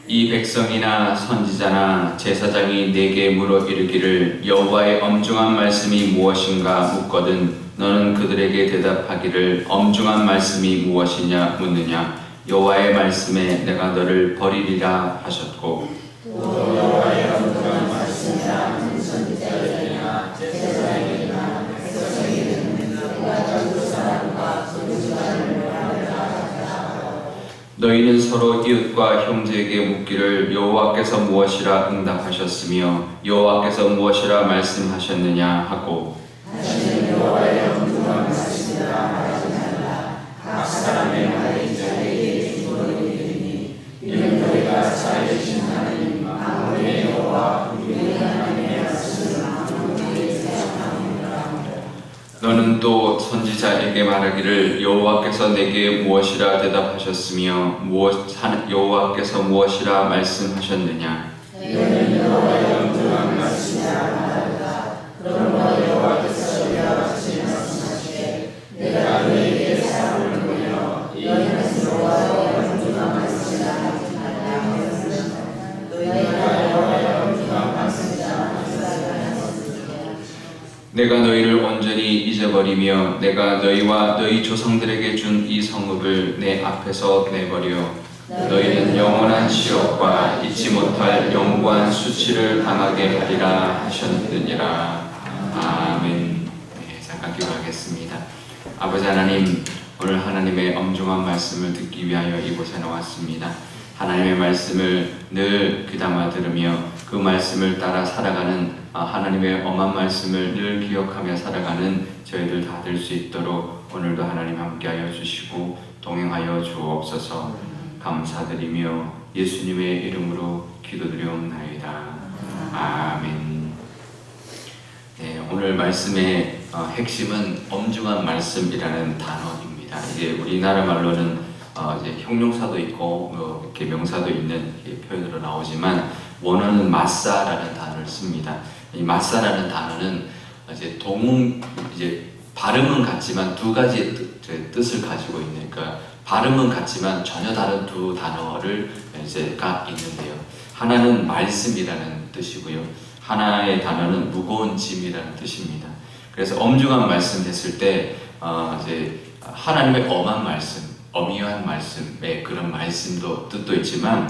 이 백성이나 선지자나 제사장이 내게 물어 이르기를 여호와의 엄중한 말씀이 무엇인가 묻거든 너는 그들에게 대답하기를 엄중한 말씀이 무엇이냐 묻느냐 여호와의 말씀에 내가 너를 버리리라 하셨고 또 여호와의 엄중한 말씀이라 선지자에게나 제사장에게나 백성에게는 내가 전도 사람과 선지자를 멸하리라 하셨다. 너희는 서로 이웃과 형제에게 묻기를 여호와께서 무엇이라 응답하셨으며 여호와께서 무엇이라 말씀하셨느냐 하고 다시는 여호와의 엄중한 말씀이라 말하지 말라. 각 사람의 말이 자기에게 주어지리니 이는 너희가 잘 계신 하나님 만군의 여호와 우리 하나님의 말씀을 만군에게 생각하느니라. 너는 또 선지자에게 말하기를 여호와께서 내게 무엇이라 대답하셨으며 여호와께서 무엇이라 말씀하셨느냐 너희는 여호와의 엄중한 말씀이라 말하라. 그러므로 여호와께서 이와 같이 말씀하시되 내가 너희에게 사람을 보내어 너희는 여호와의 엄중한 말씀이라 하지 말라 하였으나 너희가 여호와의 엄중한 말씀이라 하였으나 내가 너희를 온전히 잊어버리며 내가 너희와 너희 조상들에게 준 이 성읍을 내 앞에서 내버려 너희는 영원한 지옥과 잊지 못할 영구한 수치를 당하게 하리라 하셨느니라. 아멘. 네, 잠깐 기도하겠습니다. 아버지 하나님, 오늘 하나님의 엄중한 말씀을 듣기 위하여 이곳에 나왔습니다. 하나님의 말씀을 늘 귀담아 들으며 그 말씀을 따라 살아가는 하나님의 엄한 말씀을 늘 기억하며 살아가는 저희들 다 될 수 있도록 오늘도 하나님 함께하여 주시고 동행하여 주옵소서. 감사드리며 예수님의 이름으로 기도드리옵나이다. 아멘. 네, 오늘 말씀의 핵심은 엄중한 말씀이라는 단어입니다. 이게 우리나라 말로는 이제 형용사도 있고 이렇게 명사도 있는 표현으로 나오지만 원어는 마사라는 단어를 씁니다. 이 마사라는 단어는 이제 발음은 같지만 두 가지의 뜻을 가지고 있는, 그러니까 발음은 같지만 전혀 다른 두 단어를 가 있는데요. 하나는 말씀이라는 뜻이고요. 하나의 단어는 무거운 짐이라는 뜻입니다. 그래서 엄중한 말씀 했을 때 이제 하나님의 엄한 말씀, 엄의한 말씀의 그런 말씀도 뜻도 있지만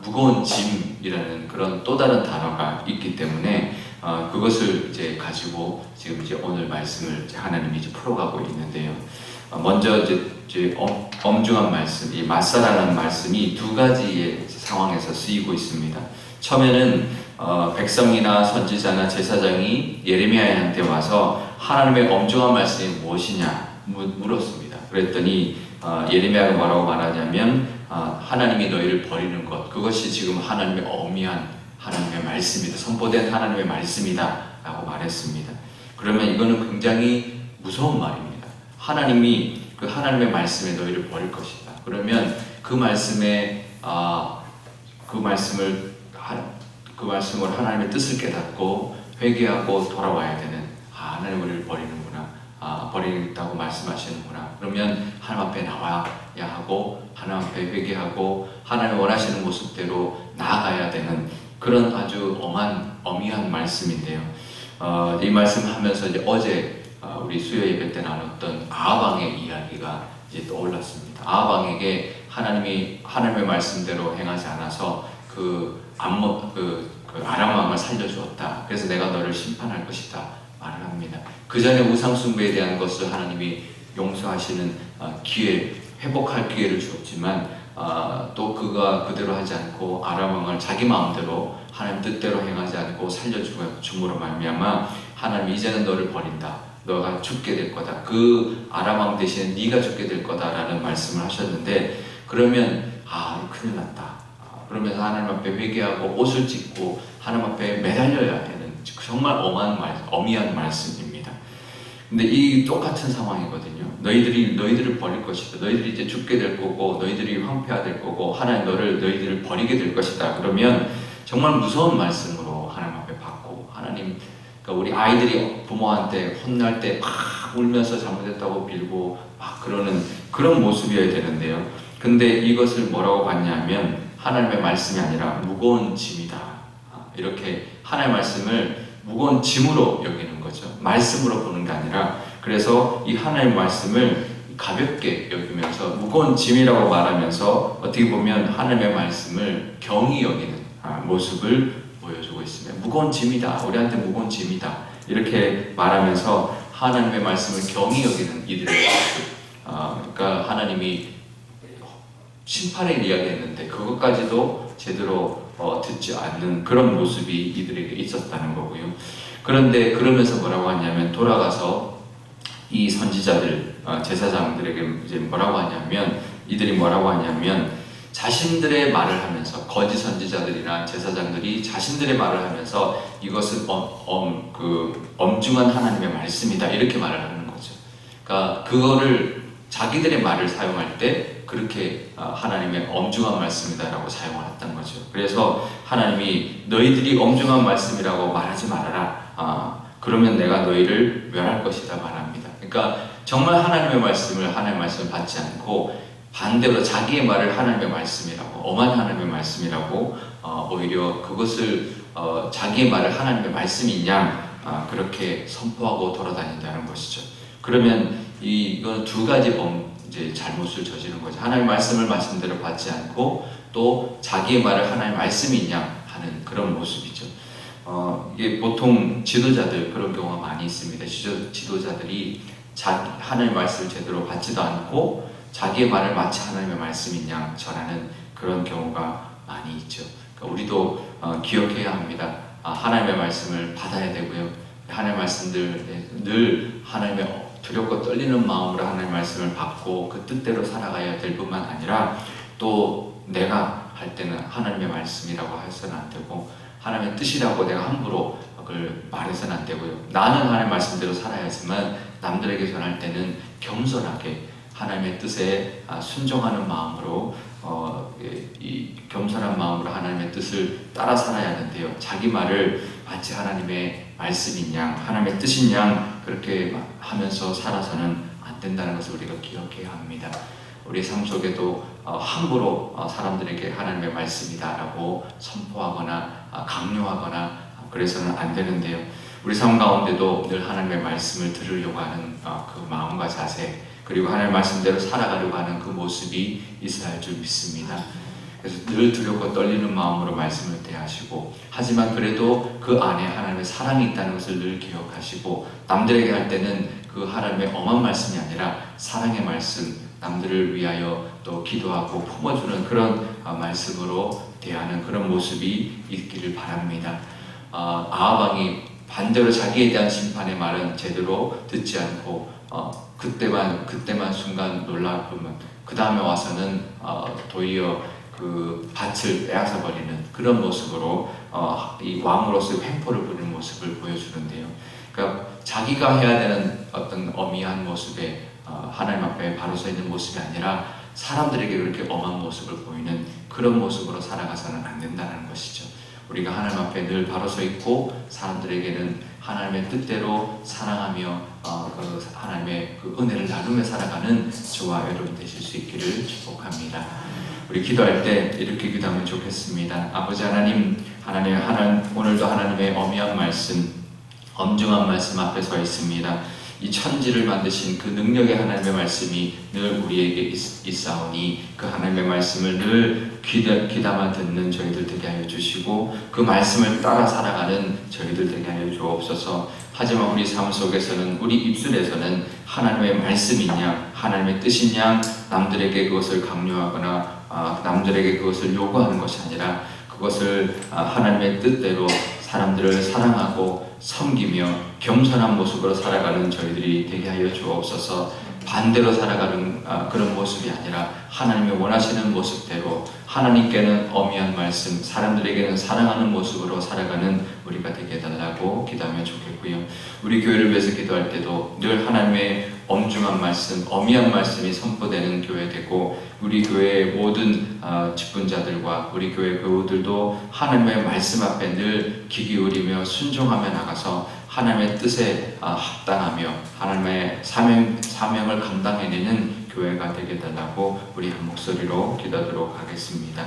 무거운 짐이라는 그런 또 다른 단어가 있기 때문에 그것을 이제 가지고 지금 이제 오늘 말씀을 이제 하나님이 이제 풀어가고 있는데요. 먼저 이제 엄중한 말씀, 이 마사라는 말씀이 두 가지의 상황에서 쓰이고 있습니다. 처음에는 백성이나 선지자나 제사장이 예레미야한테 와서 하나님의 엄중한 말씀이 무엇이냐 물었습니다. 그랬더니 예레미야가 뭐라고 말하냐면 하나님이 너희를 버리는 것, 그것이 지금 하나님의 엄의한 하나님의 말씀이다, 선포된 하나님의 말씀이다 라고 말했습니다. 그러면 이거는 굉장히 무서운 말입니다. 하나님이 그 하나님의 말씀에 너희를 버릴 것이다. 그러면 그 말씀을 하나님의 뜻을 깨닫고 회개하고 돌아와야 되는, 하나님 우리를 버리는구나, 버리겠다고 말씀하시는구나. 그러면 하나님 앞에 나와야 하고 하나님 앞에 회개하고 하나님이 원하시는 모습대로 나아가야 되는 그런 아주 엄의한 말씀인데요. 이 말씀을 하면서 이제 어제 우리 수요 예배 때 나눴던 아합왕의 이야기가 이제 떠올랐습니다. 아합왕에게 하나님이 하나님의 말씀대로 행하지 않아서 아람 왕을 살려주었다. 그래서 내가 너를 심판할 것이다 말을 합니다. 그 전에 우상 숭배에 대한 것을 하나님이 용서하시는 기회, 회복할 기회를 주었지만 또 그가 그대로 하지 않고 아람 왕을 자기 마음대로 하나님 뜻대로 행하지 않고 살려줌으로 말미암아 하나님 이제는 너를 버린다. 너가 죽게 될 거다. 그 아람 왕 대신에 네가 죽게 될 거다라는 말씀을 하셨는데, 그러면 큰일 났다. 그러면서 하나님 앞에 회개하고 옷을 찢고 하나님 앞에 매달려야 하는 정말 엄의한 말씀입니다. 근데 이 똑같은 상황이거든요. 너희들을 버릴 것이다. 너희들이 이제 죽게 될 거고, 너희들이 황폐화 될 거고, 하나님 너희들을 버리게 될 것이다. 그러면 정말 무서운 말씀으로 하나님 앞에 받고, 하나님, 그러니까 우리 아이들이 부모한테 혼날 때 막 울면서 잘못했다고 빌고 막 그러는 그런 모습이어야 되는데요. 근데 이것을 뭐라고 봤냐면 하나님의 말씀이 아니라 무거운 짐이다. 이렇게 하나님의 말씀을 무거운 짐으로 여기는 거죠. 말씀으로 보는 게 아니라, 그래서 이 하나님의 말씀을 가볍게 여기면서 무거운 짐이라고 말하면서 어떻게 보면 하나님의 말씀을 경히 여기는 모습을 보여주고 있습니다. 무거운 짐이다. 우리한테 무거운 짐이다. 이렇게 말하면서 하나님의 말씀을 경히 여기는 이들의 모습. 그러니까 하나님이 심판을 이야기했는데 그것까지도 제대로 듣지 않는 그런 모습이 이들에게 있었다는 거고요. 그런데 그러면서 뭐라고 하냐면, 돌아가서 이 선지자들, 제사장들에게 이제 뭐라고 하냐면, 이들이 뭐라고 하냐면, 자신들의 말을 하면서, 거짓 선지자들이나 제사장들이 자신들의 말을 하면서 이것은 엄중한 하나님의 말씀이다, 이렇게 말을 하는 거죠. 그러니까 그거를 자기들의 말을 사용할 때 그렇게 하나님의 엄중한 말씀이다라고 사용을 했던 거죠. 그래서 하나님이 너희들이 엄중한 말씀이라고 말하지 말아라. 그러면 내가 너희를 멸할 것이다 말합니다. 그러니까 정말 하나님의 말씀을 받지 않고 반대로 자기의 말을 하나님의 말씀이라고, 엄한 하나님의 말씀이라고 오히려 그것을 자기의 말을 하나님의 말씀이냐 그렇게 선포하고 돌아다닌다는 것이죠. 그러면 이건 두 가지 이제 잘못을 저지른 거죠. 하나님의 말씀을 말씀대로 받지 않고 또 자기의 말을 하나님의 말씀이냐 하는 그런 모습이죠. 이게 보통 지도자들 그런 경우가 많이 있습니다. 지도자들이 하나님의 말씀을 제대로 받지도 않고 자기의 말을 마치 하나님의 말씀이냐 전하는 그런 경우가 많이 있죠. 그러니까 우리도 기억해야 합니다. 하나님의 말씀을 받아야 되고요. 하나님의 말씀들 늘 하나님의 두렵고 떨리는 마음으로 하나님의 말씀을 받고 그 뜻대로 살아가야 될 뿐만 아니라, 또 내가 할 때는 하나님의 말씀이라고 해서는 안 되고 하나님의 뜻이라고 내가 함부로 그걸 말해서는 안 되고요. 나는 하나님의 말씀대로 살아야지만 남들에게 전할 때는 겸손하게 하나님의 뜻에 순종하는 마음으로 이 겸손한 마음으로 하나님의 뜻을 따라 살아야 하는데요. 자기 말을 마치 하나님의 말씀이냐 하나님의 뜻이냐 그렇게 하면서 살아서는 안 된다는 것을 우리가 기억해야 합니다. 우리 삶 속에도 함부로 사람들에게 하나님의 말씀이다라고 선포하거나 강요하거나 그래서는 안 되는데요. 우리 삶 가운데도 늘 하나님의 말씀을 들으려고 하는 그 마음과 자세, 그리고 하나님의 말씀대로 살아가려고 하는 그 모습이 있어야 할 줄 믿습니다. 그래서 늘 두렵고 떨리는 마음으로 말씀을 대하시고, 하지만 그래도 그 안에 하나님의 사랑이 있다는 것을 늘 기억하시고, 남들에게 할 때는 그 하나님의 엄한 말씀이 아니라 사랑의 말씀, 남들을 위하여 또 기도하고 품어주는 그런 말씀으로 대하는 그런 모습이 있기를 바랍니다. 아하방이 반대로 자기에 대한 심판의 말은 제대로 듣지 않고 그때만 순간 놀라고만 그 다음에 와서는 도리어 그 밭을 빼앗아 버리는 그런 모습으로 이 왕으로서의 횡포를 부리는 모습을 보여주는데요. 그러니까 자기가 해야 되는 어떤 어미한 모습에 하나님 앞에 바로 서 있는 모습이 아니라 사람들에게 그렇게 엄한 모습을 보이는 그런 모습으로 살아가서는 안 된다는 것이죠. 우리가 하나님 앞에 늘 바로 서 있고 사람들에게는 하나님의 뜻대로 사랑하며 그 하나님의 그 은혜를 나누며 살아가는 저와 여러분 되실 수 있기를 축복합니다. 우리 기도할 때 이렇게 기도하면 좋겠습니다. 아버지 하나님, 오늘도 하나님의 어미한 말씀, 엄중한 말씀 앞에 서 있습니다. 이 천지를 만드신 그 능력의 하나님의 말씀이 늘 우리에게 있사오니 그 하나님의 말씀을 늘 귀담아 듣는 저희들 되게 하여 주시고 그 말씀을 따라 살아가는 저희들 되게 하여 주옵소서. 하지만 우리 삶 속에서는, 우리 입술에서는 하나님의 말씀이냐 하나님의 뜻이냐 남들에게 그것을 강요하거나 남들에게 그것을 요구하는 것이 아니라 그것을 하나님의 뜻대로 사람들을 사랑하고 섬기며 겸손한 모습으로 살아가는 저희들이 되게 하여 주옵소서. 반대로 살아가는 그런 모습이 아니라 하나님이 원하시는 모습대로 하나님께는 어미한 말씀, 사람들에게는 사랑하는 모습으로 살아가는 우리가 되게 해달라고 기도하면 좋겠고요. 우리 교회를 위해서 기도할 때도 늘 하나님의 엄중한 말씀, 어미한 말씀이 선포되는 교회 되고, 우리 교회의 모든 직분자들과 우리 교회 교우들도 하나님의 말씀 앞에 늘 귀 기울이며 순종하며 나가서 하나님의 뜻에 합당하며 하나님의 사명을 감당해내는 교회가 되게 해달라고 우리 한 목소리로 기도하도록 하겠습니다.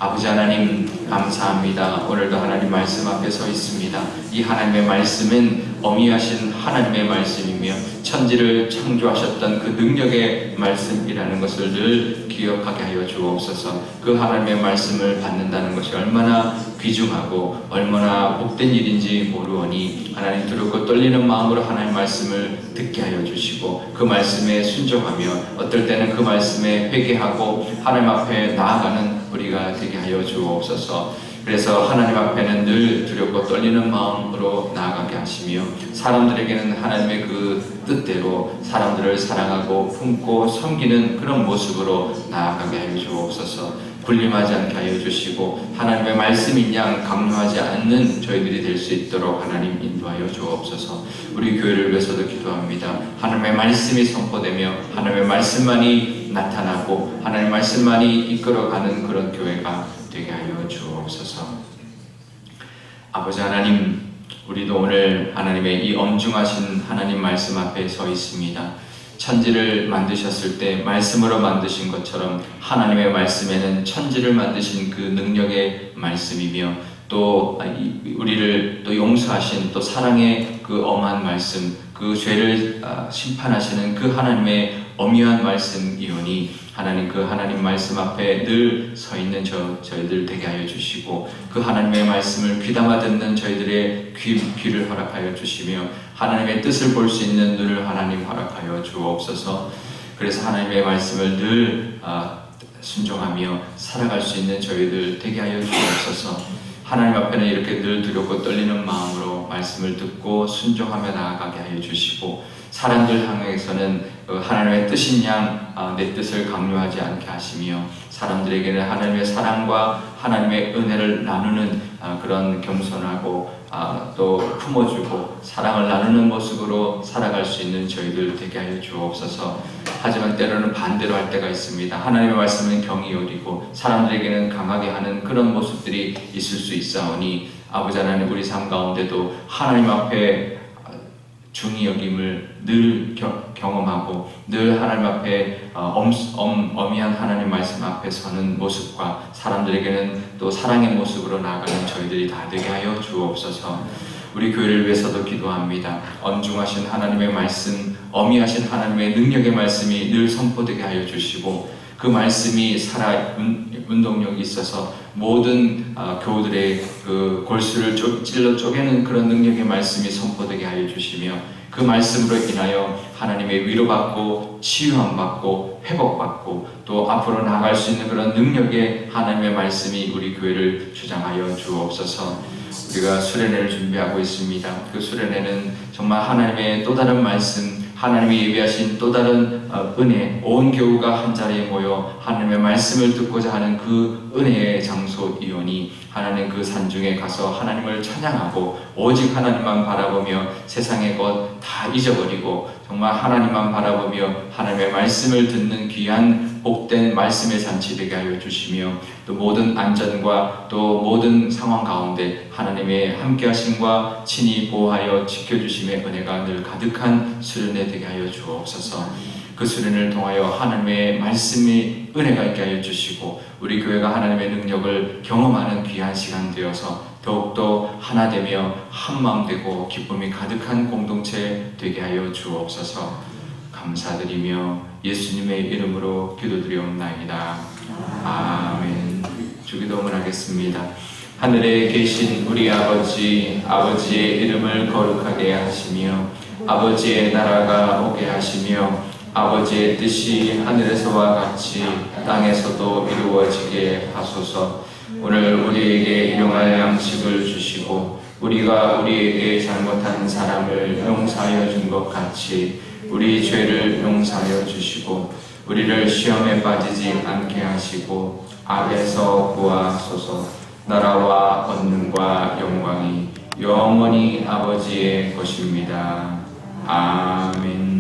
아버지 하나님 감사합니다. 오늘도 하나님 말씀 앞에 서 있습니다. 이 하나님의 말씀은 어미하신 하나님의 말씀이며 천지를 창조하셨던 그 능력의 말씀이라는 것을 늘 기억하게 하여 주옵소서. 그 하나님의 말씀을 받는다는 것이 얼마나 귀중하고 얼마나 복된 일인지 모르오니 하나님 두렵고 떨리는 마음으로 하나님의 말씀을 듣게 하여 주시고 그 말씀에 순종하며 어떨 때는 그 말씀에 회개하고 하나님 앞에 나아가는 우리가 되게 하여 주옵소서. 그래서 하나님 앞에는 늘 두렵고 떨리는 마음으로 나아가게 하시며 사람들에게는 하나님의 그 뜻대로 사람들을 사랑하고 품고 섬기는 그런 모습으로 나아가게 하여 주옵소서. 군림하지 않게 하여 주시고 하나님의 말씀인 양 강요하지 않는 저희들이 될 수 있도록 하나님 인도하여 주옵소서. 우리 교회를 위해서도 기도합니다. 하나님의 말씀이 선포되며 하나님의 말씀만이 나타나고 하나님의 말씀만이 이끌어가는 그런 교회가 되게 하여 주옵소서. 아버지 하나님, 우리도 오늘 하나님의 이 엄중하신 하나님 말씀 앞에 서 있습니다. 천지를 만드셨을 때 말씀으로 만드신 것처럼 하나님의 말씀에는 천지를 만드신 그 능력의 말씀이며 또 우리를 또 용서하신 또 사랑의 그 엄한 말씀, 그 죄를 심판하시는 그 하나님의 엄유한 말씀이오니 하나님 그 하나님 말씀 앞에 늘 서 있는 저희들 되게 하여 주시고 그 하나님의 말씀을 귀담아 듣는 저희들의 귀를 허락하여 주시며 하나님의 뜻을 볼 수 있는 눈을 하나님 허락하여 주옵소서. 그래서 하나님의 말씀을 늘 순종하며 살아갈 수 있는 저희들 되게 하여 주옵소서. 하나님 앞에는 이렇게 늘 두렵고 떨리는 마음으로 말씀을 듣고 순종하며 나아가게 하여 주시고 사람들 향해서는 하나님의 뜻인 양 내 뜻을 강요하지 않게 하시며 사람들에게는 하나님의 사랑과 하나님의 은혜를 나누는 그런 겸손하고 또 품어주고 사랑을 나누는 모습으로 살아갈 수 있는 저희들 되게 하여 주옵소서. 하지만 때로는 반대로 할 때가 있습니다. 하나님의 말씀은 경히 여기고 사람들에게는 강하게 하는 그런 모습들이 있을 수 있사오니 아버지 하나님 우리 삶 가운데도 하나님 앞에 중히 여김을 늘 경험하고 늘 하나님 앞에 엄미한 하나님 말씀 앞에 서는 모습과 사람들에게는 또 사랑의 모습으로 나아가는 저희들이 다 되게 하여 주옵소서. 우리 교회를 위해서도 기도합니다. 엄중하신 하나님의 말씀, 엄미하신 하나님의 능력의 말씀이 늘 선포되게 하여 주시고 그 말씀이 살아 운동력이 있어서 모든 교우들의 그 골수를 찔러 쪼개는 그런 능력의 말씀이 선포되게 하여 주시며 그 말씀으로 인하여 하나님의 위로받고 치유함받고 회복받고 또 앞으로 나아갈 수 있는 그런 능력의 하나님의 말씀이 우리 교회를 주장하여 주옵소서. 우리가 수련회를 준비하고 있습니다. 그 수련회는 정말 하나님의 또 다른 말씀, 하나님이 예비하신 또 다른 은혜, 온 교우가 한 자리에 모여 하나님의 말씀을 듣고자 하는 그 은혜의 장소이오니 하나님 그 산중에 가서 하나님을 찬양하고 오직 하나님만 바라보며 세상의 것 다 잊어버리고 정말 하나님만 바라보며 하나님의 말씀을 듣는 귀한 복된 말씀의 잔치 되게 하여 주시며 또 모든 안전과 또 모든 상황 가운데 하나님의 함께하심과 친히 보호하여 지켜주심의 은혜가 늘 가득한 수련회 되게 하여 주옵소서. 그 수련을 통하여 하나님의 말씀의 은혜가 있게 하여 주시고 우리 교회가 하나님의 능력을 경험하는 귀한 시간 되어서 더욱더 하나 되며 한마음 되고 기쁨이 가득한 공동체 되게 하여 주옵소서. 감사드리며 예수님의 이름으로 기도드리옵나이다. 아멘. 주기도문 하겠습니다. 하늘에 계신 우리 아버지, 아버지의 이름을 거룩하게 하시며 아버지의 나라가 오게 하시며 아버지의 뜻이 하늘에서와 같이 땅에서도 이루어지게 하소서. 오늘 우리에게 일용할 양식을 주시고 우리가 우리에게 잘못한 사람을 용서하여 준 것 같이 우리 죄를 용서하여 주시고 우리를 시험에 빠지지 않게 하시고 악에서 구하소서. 나라와 권능과 영광이 영원히 아버지의 것입니다. 아멘.